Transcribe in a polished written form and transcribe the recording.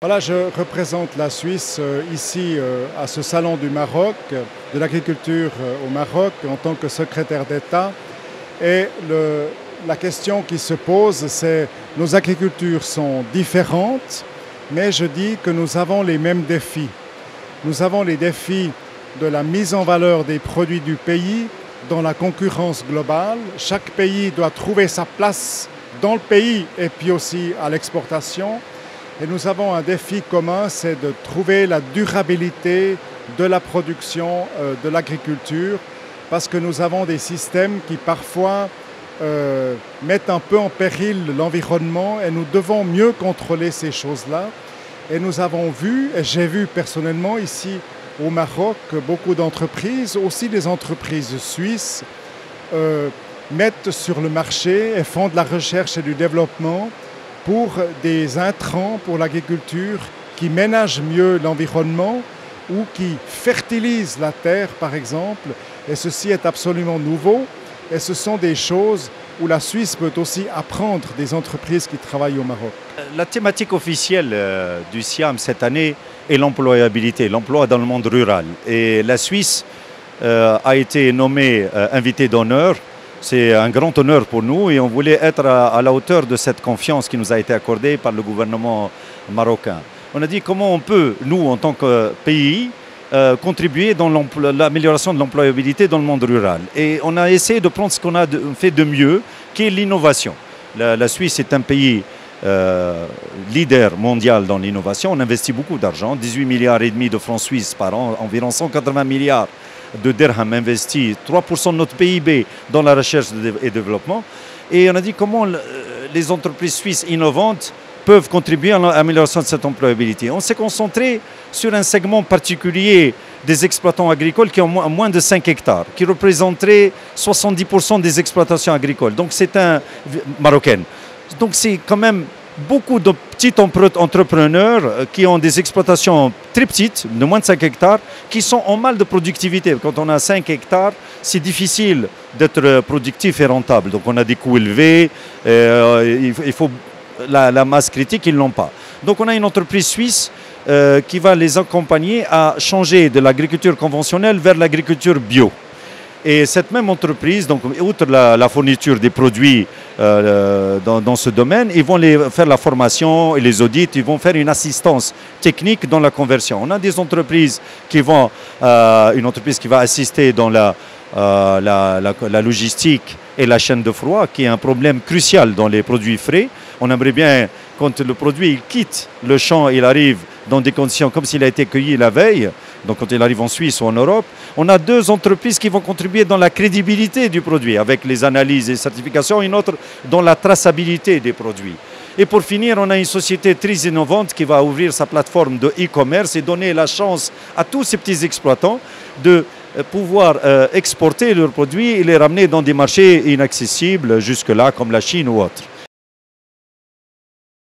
Voilà, je représente la Suisse ici à ce salon du Maroc, de l'agriculture au Maroc, en tant que secrétaire d'État. Et la question qui se pose, c'est nos agricultures sont différentes, mais je dis que nous avons les mêmes défis. Nous avons les défis de la mise en valeur des produits du pays dans la concurrence globale. Chaque pays doit trouver sa place dans le pays et puis aussi à l'exportation. Et nous avons un défi commun, c'est de trouver la durabilité de la production de l'agriculture, parce que nous avons des systèmes qui parfois mettent un peu en péril l'environnement et nous devons mieux contrôler ces choses-là. Et nous avons vu, et j'ai vu personnellement ici au Maroc, beaucoup d'entreprises, aussi des entreprises suisses, mettent sur le marché et font de la recherche et du développement pour des intrants pour l'agriculture qui ménagent mieux l'environnement ou qui fertilisent la terre, par exemple. Et ceci est absolument nouveau. Et ce sont des choses où la Suisse peut aussi apprendre des entreprises qui travaillent au Maroc. La thématique officielle du SIAM cette année est l'employabilité, l'emploi dans le monde rural. Et la Suisse a été nommée invitée d'honneur. C'est un grand honneur pour nous et on voulait être à la hauteur de cette confiance qui nous a été accordée par le gouvernement marocain. On a dit comment on peut, nous, en tant que pays, contribuer dans l'amélioration de l'employabilité dans le monde rural. Et on a essayé de prendre ce qu'on a fait de mieux, qui est l'innovation. La Suisse est un pays leader mondial dans l'innovation. On investit beaucoup d'argent, 18 milliards et demi de francs suisses par an, environ 180 milliards de dirhams investis, 3% de notre PIB dans la recherche et développement. Et on a dit comment les entreprises suisses innovantes peuvent contribuer à l'amélioration de cette employabilité. On s'est concentré sur un segment particulier des exploitants agricoles qui ont moins de 5 hectares, qui représenterait 70% des exploitations agricoles. Donc c'est un marocaine. Donc c'est quand même beaucoup de petits entrepreneurs qui ont des exploitations très petites, de moins de 5 hectares, qui sont en mal de productivité. Quand on a 5 hectares, c'est difficile d'être productif et rentable. Donc on a des coûts élevés, il faut la masse critique, ils ne l'ont pas. Donc on a une entreprise suisse qui va les accompagner à changer de l'agriculture conventionnelle vers l'agriculture bio. Et cette même entreprise, donc, outre la fourniture des produits dans ce domaine, ils vont faire la formation et les audits, ils vont faire une assistance technique dans la conversion. On a des entreprises qui vont, une entreprise qui va assister dans la logistique et la chaîne de froid, qui est un problème crucial dans les produits frais. On aimerait bien, quand le produit il quitte le champ, il arrive dans des conditions comme s'il a été cueilli la veille, donc quand il arrive en Suisse ou en Europe. On a deux entreprises qui vont contribuer dans la crédibilité du produit, avec les analyses et certifications, une autre dans la traçabilité des produits. Et pour finir, on a une société très innovante qui va ouvrir sa plateforme de e-commerce et donner la chance à tous ces petits exploitants de pouvoir exporter leurs produits et les ramener dans des marchés inaccessibles jusque-là, comme la Chine ou autres.